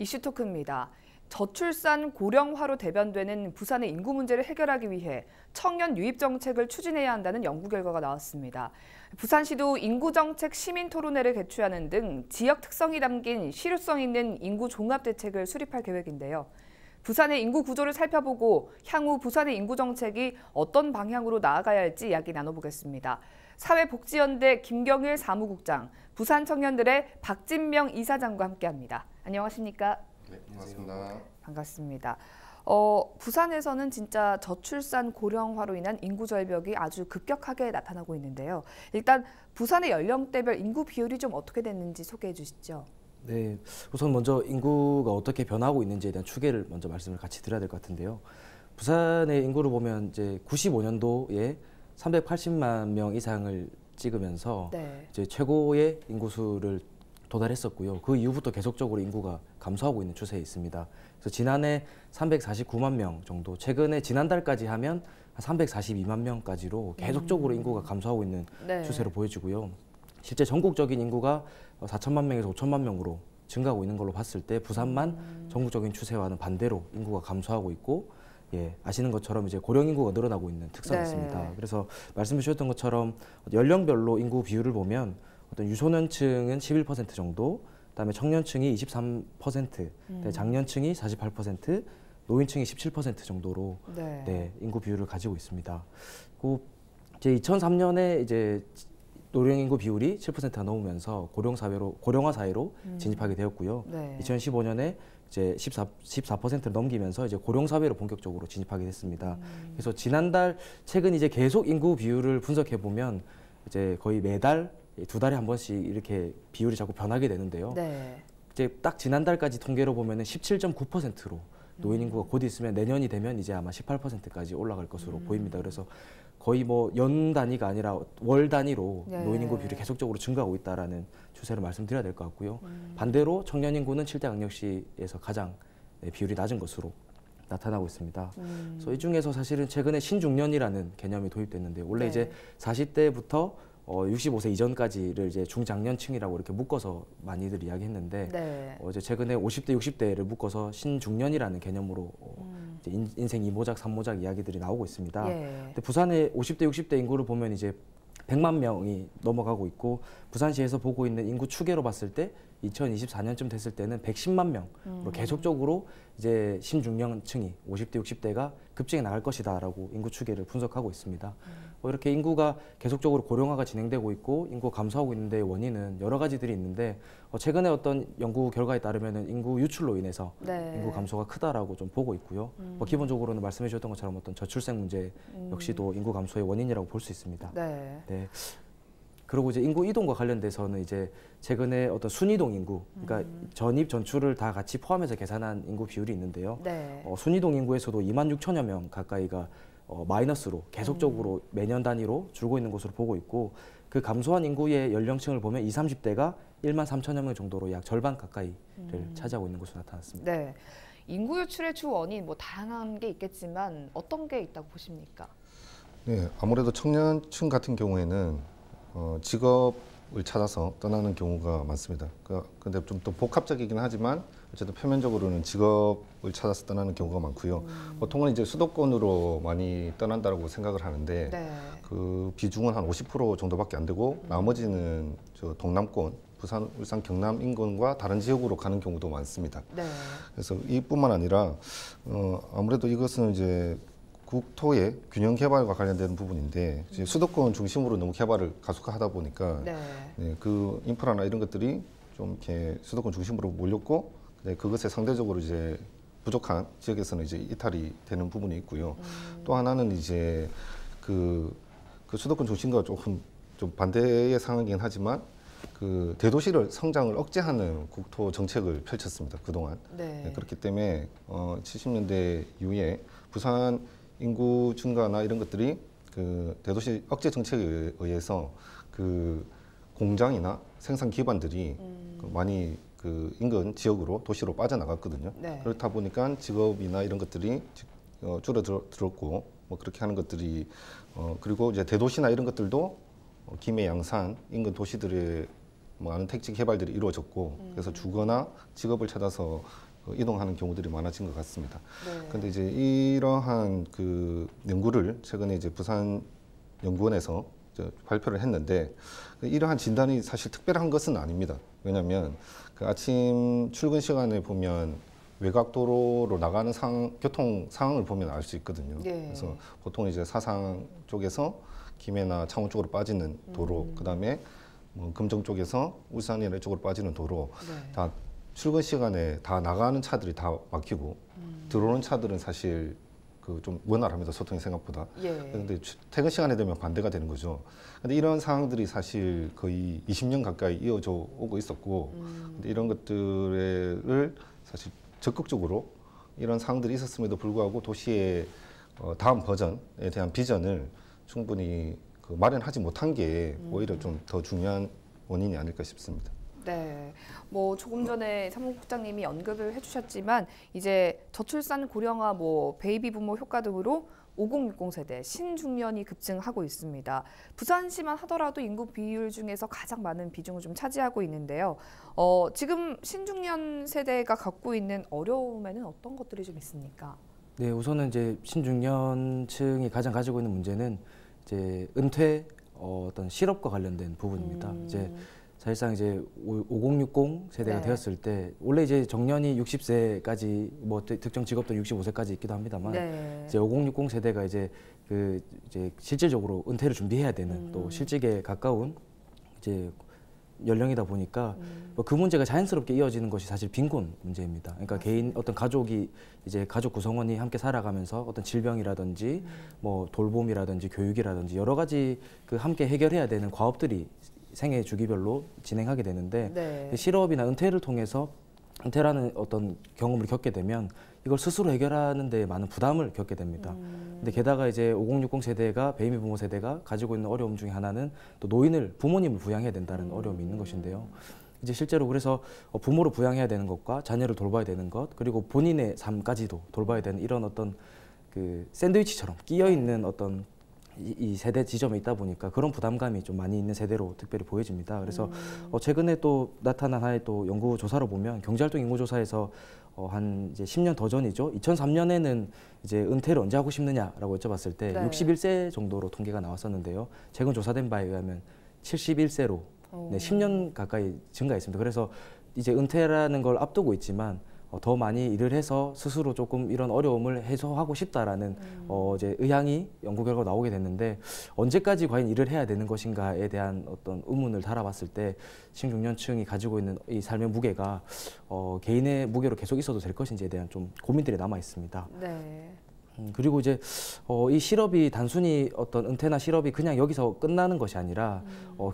이슈 토크입니다. 저출산 고령화로 대변되는 부산의 인구 문제를 해결하기 위해 청년 유입 정책을 추진해야 한다는 연구 결과가 나왔습니다. 부산시도 인구정책 시민토론회를 개최하는 등 지역 특성이 담긴 실효성 있는 인구 종합 대책을 수립할 계획인데요. 부산의 인구 구조를 살펴보고 향후 부산의 인구 정책이 어떤 방향으로 나아가야 할지 이야기 나눠보겠습니다. 사회복지연대 김경일 사무국장, 부산 청년들의 박진명 이사장과 함께합니다. 안녕하십니까? 네, 반갑습니다. 반갑습니다. 부산에서는 진짜 저출산 고령화로 인한 인구 절벽이 아주 급격하게 나타나고 있는데요. 일단 부산의 연령대별 인구 비율이 좀 어떻게 됐는지 소개해 주시죠. 네, 우선 먼저 인구가 어떻게 변하고 있는지에 대한 추계를 먼저 말씀을 같이 드려야 될 것 같은데요. 부산의 인구를 보면 이제 95년도에 380만 명 이상을 찍으면서 이제 최고의 인구수를 도달했었고요. 그 이후부터 계속적으로 인구가 감소하고 있는 추세에 있습니다. 그래서 지난해 349만 명 정도, 최근에 지난달까지 하면 342만 명까지로 계속적으로 인구가 감소하고 있는 추세로 보여지고요. 실제 전국적인 인구가 4천만 명에서 5천만 명으로 증가하고 있는 걸로 봤을 때 부산만 전국적인 추세와는 반대로 인구가 감소하고 있고, 아시는 것처럼 이제 고령 인구가 늘어나고 있는 특성이 있습니다. 그래서 말씀 주셨던 것처럼 연령별로 인구 비율을 보면 어떤 유소년층은 11% 정도, 그다음에 청년층이 23%, 장년층이 48%, 노인층이 17% 정도로 인구 비율을 가지고 있습니다. 그리고 이제 2003년에 이제 노령 인구 비율이 7%가 넘으면서 고령화 사회로 진입하게 되었고요. 2015년에 이제 14%를 넘기면서 이제 고령 사회로 본격적으로 진입하게 됐습니다. 그래서 최근 이제 계속 인구 비율을 분석해 보면 이제 거의 매달 2달에 한 번씩 이렇게 비율이 자꾸 변하게 되는데요. 이제 딱 지난달까지 통계로 보면은 17.9%로 노인 인구가 곧 있으면 내년이 되면 이제 아마 18%까지 올라갈 것으로 보입니다. 그래서 거의 뭐 연 단위가 아니라 월 단위로 노인 인구 비율이 계속적으로 증가하고 있다라는 추세를 말씀드려야 될 것 같고요. 반대로 청년 인구는 7대 강력시에서 가장 비율이 낮은 것으로 나타나고 있습니다. 그래서 이 중에서 사실은 최근에 신중년이라는 개념이 도입됐는데 원래 이제 40대부터 65세 이전까지를 이제 중장년층이라고 이렇게 묶어서 많이들 이야기했는데 이제 최근에 50대, 60대를 묶어서 신중년이라는 개념으로 이제 인생 2모작, 3모작 이야기들이 나오고 있습니다. 근데 부산의 50대, 60대 인구를 보면 이제 100만 명이 넘어가고 있고 부산시에서 보고 있는 인구 추계로 봤을 때 2024년쯤 됐을 때는 110만 명으로 계속적으로 이제 신중년층이 50대, 60대가 급증해 나갈 것이다라고 인구 추계를 분석하고 있습니다. 이렇게 인구가 계속적으로 고령화가 진행되고 있고 인구가 감소하고 있는 데의 원인은 여러 가지들이 있는데 최근에 어떤 연구 결과에 따르면 인구 유출로 인해서 인구 감소가 크다라고 좀 보고 있고요. 기본적으로는 말씀해 주셨던 것처럼 어떤 저출생 문제 역시도 인구 감소의 원인이라고 볼 수 있습니다. 그리고 이제 인구 이동과 관련돼서는 이제 최근에 어떤 순이동 인구, 그러니까 전입 전출을 다 같이 포함해서 계산한 인구 비율이 있는데요. 순이동 인구에서도 2만 6천여 명 가까이가 마이너스로 계속적으로 매년 단위로 줄고 있는 것으로 보고 있고, 그 감소한 인구의 연령층을 보면 20, 30대가 1만 3천여 명 정도로 약 절반 가까이를 차지하고 있는 것으로 나타났습니다. 인구 유출의 주 원인 뭐 다양한 게 있겠지만 어떤 게 있다고 보십니까? 네, 아무래도 청년층 같은 경우에는 직업을 찾아서 떠나는 경우가 많습니다. 근데 좀 더 복합적이긴 하지만 어쨌든 표면적으로는 직업을 찾아서 떠나는 경우가 많고요. 보통은 이제 수도권으로 많이 떠난다고 생각을 하는데 그 비중은 한 50% 정도밖에 안 되고 나머지는 저 동남권, 부산, 울산, 경남 인근과 다른 지역으로 가는 경우도 많습니다. 그래서 이뿐만 아니라 아무래도 이것은 이제 국토의 균형 개발과 관련된 부분인데 이제 수도권 중심으로 너무 개발을 가속화하다 보니까 그 인프라나 이런 것들이 좀 이렇게 수도권 중심으로 몰렸고 그것에 상대적으로 이제 부족한 지역에서는 이제 이탈이 되는 부분이 있고요. 또 하나는 이제 그 수도권 중심과 조금 좀 반대의 상황이긴 하지만 그 대도시를 성장을 억제하는 국토 정책을 펼쳤습니다. 그동안. 그렇기 때문에 70년대 이후에 부산 인구 증가나 이런 것들이 그 대도시 억제 정책에 의해서 그 공장이나 생산 기반들이 많이 그 인근 지역으로 도시로 빠져나갔거든요. 그렇다 보니까 직업이나 이런 것들이 줄어들었고 뭐 그렇게 하는 것들이 그리고 이제 대도시나 이런 것들도 김해, 양산 인근 도시들의 많은 택지 개발들이 이루어졌고 그래서 주거나 직업을 찾아서 이동하는 경우들이 많아진 것 같습니다. 네. 그런데 이제 이러한 그 연구를 최근에 이제 부산 연구원에서 이제 발표를 했는데 이러한 진단이 사실 특별한 것은 아닙니다. 왜냐하면 그 아침 출근 시간에 보면 외곽 도로로 나가는 교통 상황을 보면 알 수 있거든요. 예. 그래서 보통 이제 사상 쪽에서 김해나 창원 쪽으로 빠지는 도로, 그다음에 뭐 금정 쪽에서 울산이나 이쪽으로 빠지는 도로, 네. 다 출근 시간에 다 나가는 차들이 다 막히고 들어오는 차들은 사실 그 좀 원활합니다. 소통이 생각보다. 예. 그런데 퇴근 시간에 되면 반대가 되는 거죠. 근데 이런 상황들이 사실 거의 20년 가까이 이어져 오고 있었고, 근데 이런 것들을 사실 적극적으로 이런 상황들이 있었음에도 불구하고 도시의 다음 버전에 대한 비전을 충분히 그 마련하지 못한 게 오히려 좀 더 중요한 원인이 아닐까 싶습니다. 네, 뭐 조금 전에 사무국장님이 언급을 해주셨지만 이제 저출산 고령화, 뭐 베이비 부모 효과 등으로 5060 세대 신중년이 급증하고 있습니다. 부산시만 하더라도 인구 비율 중에서 가장 많은 비중을 좀 차지하고 있는데요. 지금 신중년 세대가 갖고 있는 어려움에는 어떤 것들이 좀 있습니까? 네, 우선은 이제 신중년층이 가장 가지고 있는 문제는 이제 은퇴 어떤 실업과 관련된 부분입니다. 이제 사실상 이제 5060 세대가 네. 되었을 때 원래 이제 정년이 60세까지 뭐 특정 직업도 65세까지 있기도 합니다만 네. 이제 5060 세대가 이제 그 이제 실질적으로 은퇴를 준비해야 되는 또 실직에 가까운 이제 연령이다 보니까 그 문제가 자연스럽게 이어지는 것이 사실 빈곤 문제입니다. 그러니까 개인 어떤 가족이 이제 가족 구성원이 함께 살아가면서 어떤 질병이라든지 뭐 돌봄이라든지 교육이라든지 여러 가지 그 함께 해결해야 되는 과업들이 생애 주기별로 진행하게 되는데 네. 실업이나 은퇴를 통해서 은퇴라는 어떤 경험을 겪게 되면 이걸 스스로 해결하는 데 많은 부담을 겪게 됩니다. 근데 게다가 이제 5060 세대가 베이비 부모 세대가 가지고 있는 어려움 중에 하나는 또 부모님을 부양해야 된다는 어려움이 있는 것인데요. 이제 실제로 그래서 부모를 부양해야 되는 것과 자녀를 돌봐야 되는 것 그리고 본인의 삶까지도 돌봐야 되는 이런 어떤 그 샌드위치처럼 끼어 있는 어떤 이 세대 지점에 있다 보니까 그런 부담감이 좀 많이 있는 세대로 특별히 보여집니다. 그래서 최근에 또 나타난 하나의 또 연구 조사로 보면 경제활동 인구조사에서 한 이제 10년 더 전이죠. 2003년에는 이제 은퇴를 언제 하고 싶느냐라고 여쭤봤을 때 네. 61세 정도로 통계가 나왔었는데요. 최근 조사된 바에 의하면 71세로 네, 10년 가까이 증가했습니다. 그래서 이제 은퇴라는 걸 앞두고 있지만 더 많이 일을 해서 스스로 조금 이런 어려움을 해소하고 싶다라는 이제 의향이 연구 결과가 나오게 됐는데 언제까지 과연 일을 해야 되는 것인가에 대한 어떤 의문을 달아봤을 때 신중년층이 가지고 있는 이 삶의 무게가 개인의 무게로 계속 있어도 될 것인지에 대한 좀 고민들이 남아 있습니다. 네. 그리고 이제 이 실업이 단순히 어떤 은퇴나 실업이 그냥 여기서 끝나는 것이 아니라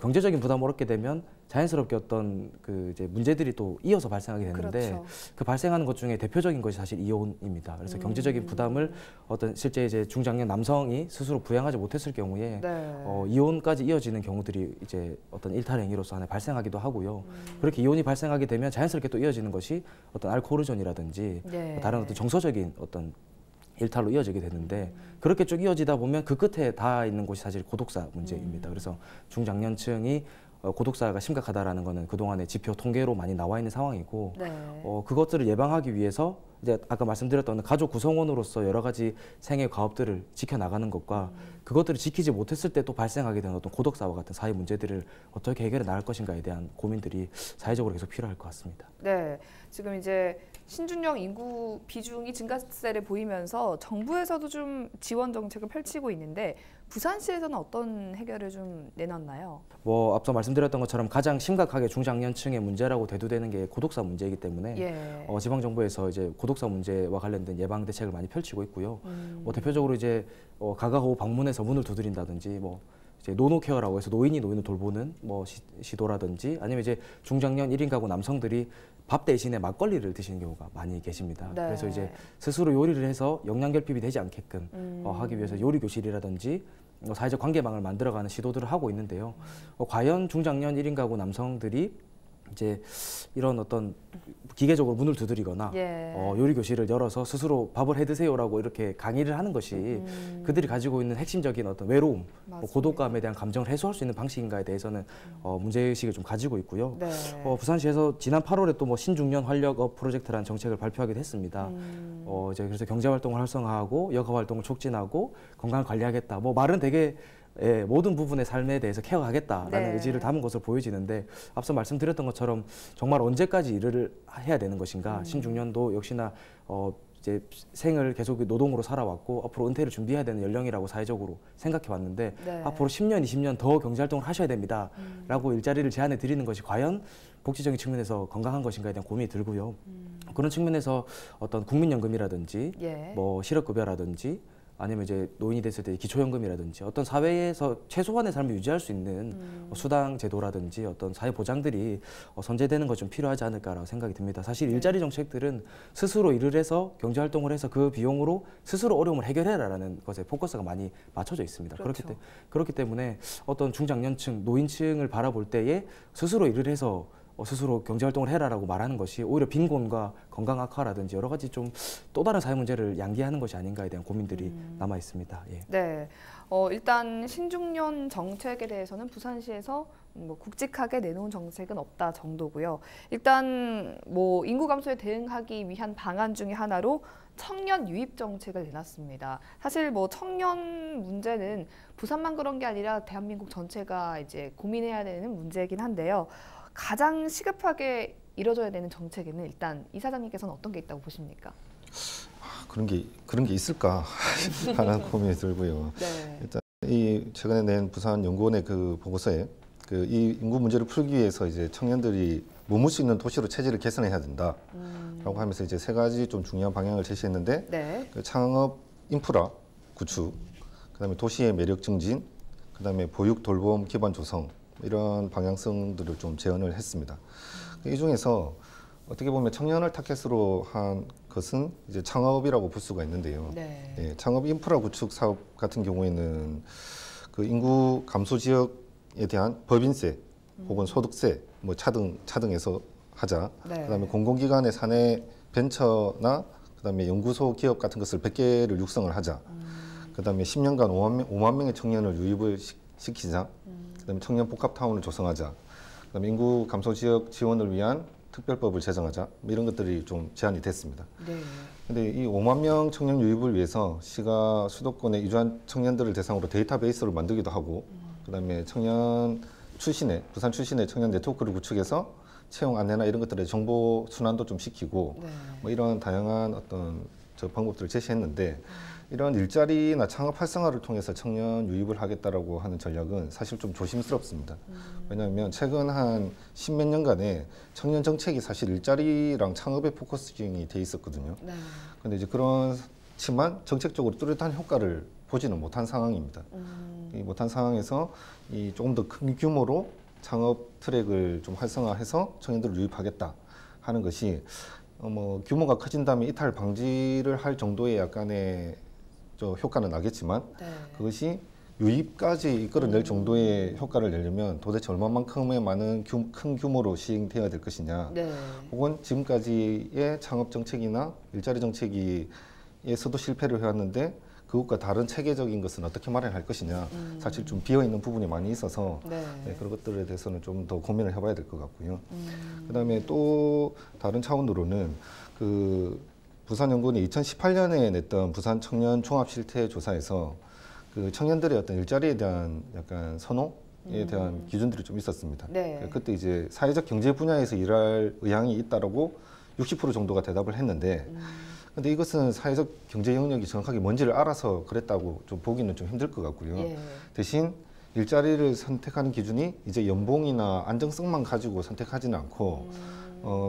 경제적인 부담을 얻게 되면 자연스럽게 어떤 그 이제 문제들이 또 이어서 발생하게 되는데 그렇죠. 그 발생하는 것 중에 대표적인 것이 사실 이혼입니다. 그래서 경제적인 부담을 어떤 실제 이제 중장년 남성이 스스로 부양하지 못했을 경우에 네. 이혼까지 이어지는 경우들이 이제 어떤 일탈 행위로서 하나 발생하기도 하고요. 그렇게 이혼이 발생하게 되면 자연스럽게 또 이어지는 것이 어떤 알코올 의존이라든지 네. 다른 어떤 정서적인 어떤 일탈로 이어지게 되는데 그렇게 쭉 이어지다 보면 그 끝에 닿아 있는 곳이 사실 고독사 문제입니다. 그래서 중장년층이 고독사가 심각하다라는 거는 그동안의 지표 통계로 많이 나와 있는 상황이고 네. 그것들을 예방하기 위해서 이제 아까 말씀드렸던 가족 구성원으로서 여러 가지 생애 과업들을 지켜나가는 것과 그것들을 지키지 못했을 때 또 발생하게 되는 어떤 고독사와 같은 사회 문제들을 어떻게 해결해 나갈 것인가에 대한 고민들이 사회적으로 계속 필요할 것 같습니다. 네, 지금 이제 신준령 인구 비중이 증가세를 보이면서 정부에서도 좀 지원 정책을 펼치고 있는데 부산시에서는 어떤 해결을 좀 내놨나요? 뭐 앞서 말씀드렸던 것처럼 가장 심각하게 중장년층의 문제라고 대두되는 게 고독사 문제이기 때문에 예. 지방 정부에서 이제 고독사 문제와 관련된 예방 대책을 많이 펼치고 있고요. 대표적으로 이제 가가호 방문해서 문을 두드린다든지 뭐 이제 노노케어라고 해서 노인이 노인을 돌보는 뭐 시도라든지 아니면 이제 중장년 1인 가구 남성들이 밥 대신에 막걸리를 드시는 경우가 많이 계십니다. 네. 그래서 이제 스스로 요리를 해서 영양 결핍이 되지 않게끔 하기 위해서 요리 교실이라든지 사회적 관계망을 만들어가는 시도들을 하고 있는데요. 과연 중장년 1인 가구 남성들이 이제 이런 어떤 기계적으로 문을 두드리거나 예. 요리 교실을 열어서 스스로 밥을 해 드세요라고 이렇게 강의를 하는 것이 그들이 가지고 있는 핵심적인 어떤 외로움, 뭐 맞습니다. 고독감에 대한 감정을 해소할 수 있는 방식인가에 대해서는 문제의식을 좀 가지고 있고요. 네. 부산시에서 지난 8월에 또 뭐 신중년 활력업 프로젝트라는 정책을 발표하기도 했습니다. 이제 그래서 경제 활동을 활성화하고 여가 활동을 촉진하고 건강을 관리하겠다. 뭐 말은 되게 모든 부분의 삶에 대해서 케어하겠다라는 네. 의지를 담은 것으로 보여지는데 앞서 말씀드렸던 것처럼 정말 언제까지 일을 해야 되는 것인가. 신중년도 역시나 이제 생을 계속 노동으로 살아왔고 앞으로 은퇴를 준비해야 되는 연령이라고 사회적으로 생각해 왔는데 네. 앞으로 10년, 20년 더 경제활동을 하셔야 됩니다라고 일자리를 제안해 드리는 것이 과연 복지적인 측면에서 건강한 것인가에 대한 고민이 들고요. 그런 측면에서 어떤 국민연금이라든지 예. 뭐 실업급여라든지 아니면 이제 노인이 됐을 때 기초연금이라든지 어떤 사회에서 최소한의 삶을 유지할 수 있는 수당 제도라든지 어떤 사회 보장들이 선제되는 것 좀 필요하지 않을까라고 생각이 듭니다. 사실 일자리 정책들은 스스로 일을 해서 경제 활동을 해서 그 비용으로 스스로 어려움을 해결해라라는 것에 포커스가 많이 맞춰져 있습니다. 그렇죠. 그렇기 때문에 어떤 중장년층, 노인층을 바라볼 때에 스스로 일을 해서 스스로 경제활동을 해라라고 말하는 것이 오히려 빈곤과 건강 악화라든지 여러 가지 좀 또 다른 사회 문제를 양기하는 것이 아닌가에 대한 고민들이 남아 있습니다. 예. 네. 일단 신중년 정책에 대해서는 부산시에서 뭐 굵직하게 내놓은 정책은 없다 정도고요. 일단 뭐 인구 감소에 대응하기 위한 방안 중에 하나로 청년 유입 정책을 내놨습니다. 사실 뭐 청년 문제는 부산만 그런 게 아니라 대한민국 전체가 이제 고민해야 되는 문제이긴 한데요. 가장 시급하게 이뤄져야 되는 정책에는 일단 이사장님께서는 어떤 게 있다고 보십니까? 그런 게 있을까 하는 고민이 들고요. 네. 일단 이 최근에 낸 부산연구원의 그 보고서에 그 이 인구 문제를 풀기 위해서 이제 청년들이 머물 수 있는 도시로 체질을 개선해야 된다라고 하면서 이제 세 가지 좀 중요한 방향을 제시했는데 네. 그 창업 인프라 구축, 그다음에 도시의 매력 증진, 그다음에 보육 돌봄 기반 조성 이런 방향성들을 좀 제언을 했습니다. 이 중에서 어떻게 보면 청년을 타겟으로 한 것은 이제 창업이라고 볼 수가 있는데요. 네. 예, 창업 인프라 구축 사업 같은 경우에는 그 인구 감소 지역에 대한 법인세 혹은 소득세, 뭐 차등해서 하자. 네. 그다음에 공공기관의 사내 벤처나 그다음에 연구소 기업 같은 것을 100개를 육성을 하자. 그다음에 10년간 5만 명의 청년을 유입을 시키자. 그다음에 청년 복합타운을 조성하자. 그다음에 인구 감소 지역 지원을 위한 특별법을 제정하자. 뭐 이런 것들이 좀 제안이 됐습니다. 네. 근데 이 5만 명 청년 유입을 위해서 시가 수도권에 이주한 청년들을 대상으로 데이터베이스를 만들기도 하고, 그다음에 부산 출신의 청년 네트워크를 구축해서 채용 안내나 이런 것들의 정보 순환도 좀 시키고, 네. 뭐 이런 다양한 어떤 방법들을 제시했는데, 이런 일자리나 창업 활성화를 통해서 청년 유입을 하겠다라고 하는 전략은 사실 좀 조심스럽습니다. 왜냐하면 최근 한 10몇 년간에 청년 정책이 사실 일자리랑 창업에 포커싱이 돼 있었거든요. 네. 근데 이제 그렇지만 정책적으로 뚜렷한 효과를 보지는 못한 상황입니다. 이 못한 상황에서 이 조금 더 큰 규모로 창업 트랙을 좀 활성화해서 청년들을 유입하겠다 하는 것이 뭐 규모가 커진다면 이탈 방지를 할 정도의 약간의 효과는 나겠지만 네. 그것이 유입까지 이끌어낼 정도의 효과를 내려면 도대체 얼마만큼의 큰 규모로 시행되어야 될 것이냐, 네. 혹은 지금까지의 창업 정책이나 일자리 정책에서도 실패를 해왔는데 그것과 다른 체계적인 것은 어떻게 마련할 것이냐, 사실 좀 비어있는 부분이 많이 있어서 네. 그런 것들에 대해서는 좀 더 고민을 해봐야 될 것 같고요. 그다음에 또 다른 차원으로는 그 부산연구원이 2018년에 냈던 부산 청년 종합 실태 조사에서 그 청년들의 어떤 일자리에 대한 약간 선호에 대한 기준들이 좀 있었습니다. 네. 그때 이제 사회적 경제 분야에서 일할 의향이 있다라고 60% 정도가 대답을 했는데, 근데 이것은 사회적 경제 영역이 정확하게 뭔지를 알아서 그랬다고 좀 보기는 좀 힘들 것 같고요. 예. 대신 일자리를 선택하는 기준이 이제 연봉이나 안정성만 가지고 선택하지는 않고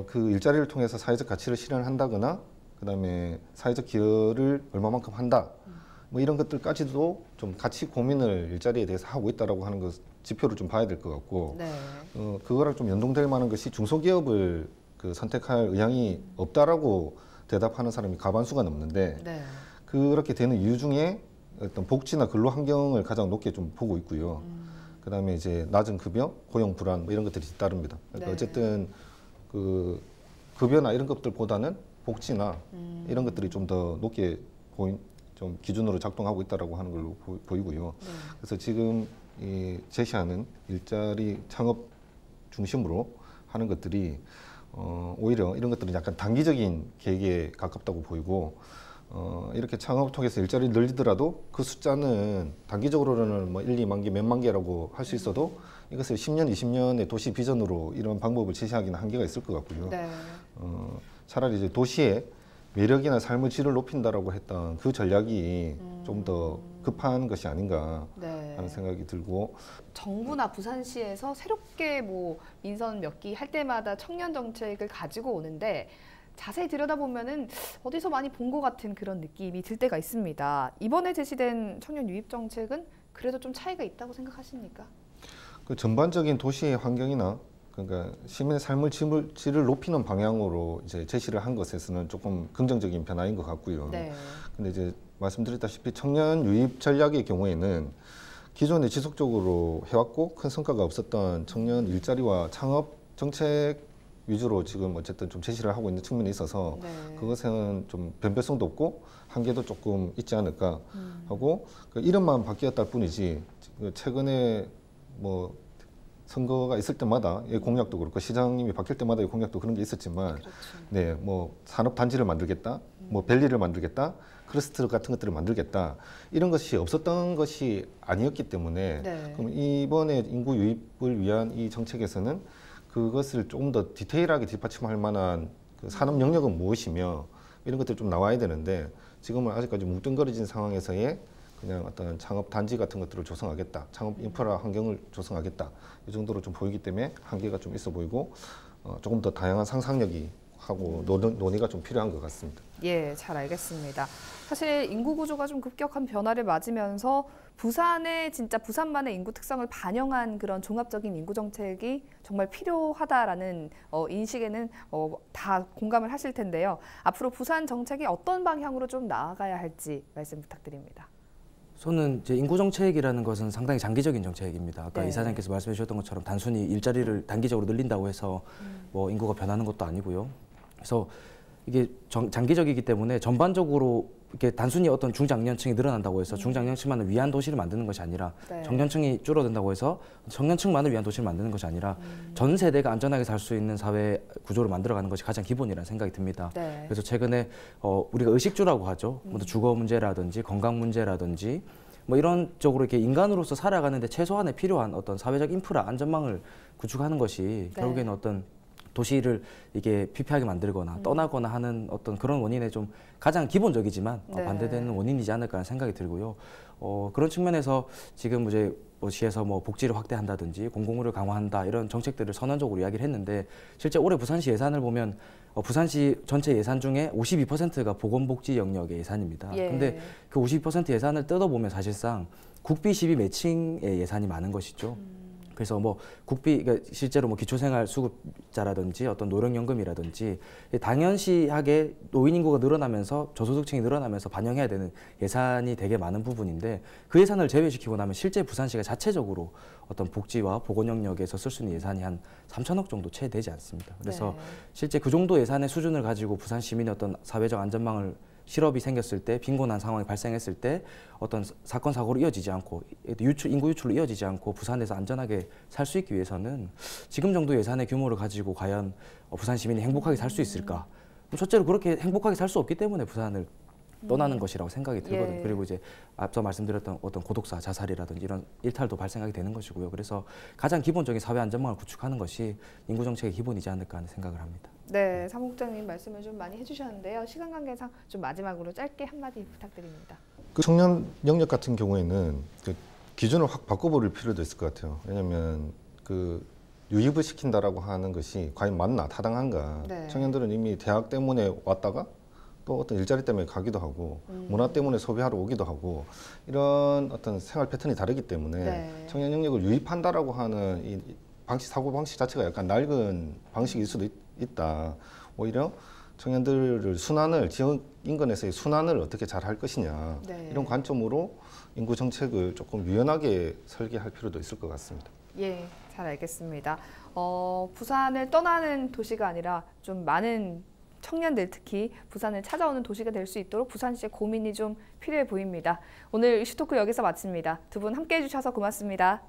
그 일자리를 통해서 사회적 가치를 실현한다거나 그다음에 사회적 기여를 얼마만큼 한다, 뭐 이런 것들까지도 좀 같이 고민을 일자리에 대해서 하고 있다라고 하는 것 지표를 좀 봐야 될 것 같고, 네. 그거랑 좀 연동될 만한 것이 중소기업을 선택할 의향이 없다라고 대답하는 사람이 과반수가 넘는데, 네. 그렇게 되는 이유 중에 어떤 복지나 근로 환경을 가장 높게 좀 보고 있고요. 그다음에 이제 낮은 급여, 고용 불안 뭐 이런 것들이 뒤따릅니다. 그러니까 네. 어쨌든 그 급여나 이런 것들보다는 복지나 이런 것들이 좀 더 높게 좀 기준으로 작동하고 있다라고 하는 걸로 보이고요. 네. 그래서 지금 이 제시하는 일자리 창업 중심으로 하는 것들이 오히려 이런 것들은 약간 단기적인 계획에 가깝다고 보이고 이렇게 창업을 통해서 일자리를 늘리더라도 그 숫자는 단기적으로는 뭐 1, 2만 개, 몇만 개라고 할 수 있어도 이것을 10년, 20년의 도시 비전으로 이런 방법을 제시하기는 한계가 있을 것 같고요. 네. 차라리 이제 도시의 매력이나 삶의 질을 높인다라고 했던 그 전략이 좀 더 급한 것이 아닌가 네. 하는 생각이 들고 정부나 부산시에서 새롭게 뭐 민선 몇 기 할 때마다 청년 정책을 가지고 오는데 자세히 들여다보면은 어디서 많이 본 것 같은 그런 느낌이 들 때가 있습니다. 이번에 제시된 청년 유입 정책은 그래도 좀 차이가 있다고 생각하십니까? 그 전반적인 도시의 환경이나 그러니까 시민의 삶의 질을 높이는 방향으로 이제 제시를 한 것에서는 조금 긍정적인 변화인 것 같고요. 네. 근데 이제 말씀드렸다시피 청년 유입 전략의 경우에는 기존에 지속적으로 해왔고 큰 성과가 없었던 청년 일자리와 창업 정책 위주로 지금 어쨌든 좀 제시를 하고 있는 측면이 있어서 네. 그것은 좀 변별성도 없고 한계도 조금 있지 않을까 하고 그 이름만 바뀌었다 뿐이지 최근에 뭐 선거가 있을 때마다 이 공약도 그렇고 시장님이 바뀔 때마다 이 공약도 그런 게 있었지만 그렇죠. 네, 뭐 산업 단지를 만들겠다, 뭐 밸리를 만들겠다, 클러스터 같은 것들을 만들겠다 이런 것이 없었던 것이 아니었기 때문에 네. 그럼 이번에 인구 유입을 위한 이 정책에서는 그것을 조금 더 디테일하게 뒷받침할 만한 그 산업 영역은 무엇이며 이런 것들이 좀 나와야 되는데 지금은 아직까지 뭉뚱그려진 상황에서의 그냥 어떤 창업 단지 같은 것들을 조성하겠다, 창업 인프라 환경을 조성하겠다 이 정도로 좀 보이기 때문에 한계가 좀 있어 보이고 조금 더 다양한 상상력이 하고 논의가 좀 필요한 것 같습니다. 예, 잘 알겠습니다. 사실 인구 구조가 좀 급격한 변화를 맞으면서 부산의 진짜 부산만의 인구 특성을 반영한 그런 종합적인 인구 정책이 정말 필요하다라는 인식에는 다 공감을 하실 텐데요. 앞으로 부산 정책이 어떤 방향으로 좀 나아가야 할지 말씀 부탁드립니다. 저는 이제 인구 정책이라는 것은 상당히 장기적인 정책입니다. 아까 네. 이사장께서 말씀해 주셨던 것처럼 단순히 일자리를 단기적으로 늘린다고 해서 뭐 인구가 변하는 것도 아니고요. 그래서 이게 장기적이기 때문에 전반적으로 이렇게 단순히 어떤 중장년층이 늘어난다고 해서 중장년층만을 위한 도시를 만드는 것이 아니라 네. 청년층이 줄어든다고 해서 청년층만을 위한 도시를 만드는 것이 아니라 전 세대가 안전하게 살 수 있는 사회 구조를 만들어가는 것이 가장 기본이라는 생각이 듭니다. 네. 그래서 최근에 우리가 의식주라고 하죠. 뭐 주거 문제라든지 건강 문제라든지 뭐 이런 쪽으로 이렇게 인간으로서 살아가는데 최소한의 필요한 어떤 사회적 인프라 안전망을 구축하는 것이 네. 결국에는 어떤 도시를 이게 피폐하게 만들거나 떠나거나 하는 어떤 그런 원인의 좀 가장 기본적이지만 네. 반대되는 원인이지 않을까 하는 생각이 들고요. 그런 측면에서 지금 이제 뭐 시에서 뭐 복지를 확대한다든지 공공의료를 강화한다 이런 정책들을 선언적으로 이야기를 했는데 실제 올해 부산시 예산을 보면 부산시 전체 예산 중에 52%가 보건복지 영역의 예산입니다. 예. 근데 그 52% 예산을 뜯어보면 사실상 국비 시비 매칭의 예산이 많은 것이죠. 그래서 뭐 국비, 그러니까 실제로 뭐 기초생활수급자라든지 어떤 노령연금이라든지 당연시하게 노인 인구가 늘어나면서 저소득층이 늘어나면서 반영해야 되는 예산이 되게 많은 부분인데 그 예산을 제외시키고 나면 실제 부산시가 자체적으로 어떤 복지와 보건 영역에서 쓸 수 있는 예산이 한 3천억 정도 채 되지 않습니다. 그래서 네. 실제 실제 그 정도 예산의 수준을 가지고 부산 시민의 어떤 사회적 안전망을 실업이 생겼을 때 빈곤한 상황이 발생했을 때 어떤 사건 사고로 이어지지 않고 인구 유출로 이어지지 않고 부산에서 안전하게 살 수 있기 위해서는 지금 정도 예산의 규모를 가지고 과연 부산 시민이 행복하게 살 수 있을까? 첫째로 그렇게 행복하게 살 수 없기 때문에 부산을 떠나는 것이라고 생각이 들거든요. 예. 그리고 이제 앞서 말씀드렸던 어떤 고독사, 자살이라든지 이런 일탈도 발생하게 되는 것이고요. 그래서 가장 기본적인 사회 안전망을 구축하는 것이 인구 정책의 기본이지 않을까 하는 생각을 합니다. 네, 사무국장님 말씀을 좀 많이 해주셨는데요. 시간 관계상 좀 마지막으로 짧게 한마디 부탁드립니다. 그 청년 영역 같은 경우에는 그 기준을 확 바꿔버릴 필요도 있을 것 같아요. 왜냐하면 그 유입을 시킨다라고 하는 것이 과연 맞나, 타당한가. 네. 청년들은 이미 대학 때문에 왔다가 또 어떤 일자리 때문에 가기도 하고 문화 때문에 소비하러 오기도 하고 이런 어떤 생활 패턴이 다르기 때문에 네. 청년 영역을 유입한다라고 하는 이 방식, 사고 방식 자체가 약간 낡은 방식일 수도 있다. 오히려 청년들을 지역 인근에서의 순환을 어떻게 잘 할 것이냐 네. 이런 관점으로 인구 정책을 조금 유연하게 설계할 필요도 있을 것 같습니다. 예, 잘 알겠습니다. 부산을 떠나는 도시가 아니라 좀 많은 청년들 특히 부산을 찾아오는 도시가 될 수 있도록 부산시의 고민이 좀 필요해 보입니다. 오늘 이슈토크 여기서 마칩니다. 두 분 함께해 주셔서 고맙습니다.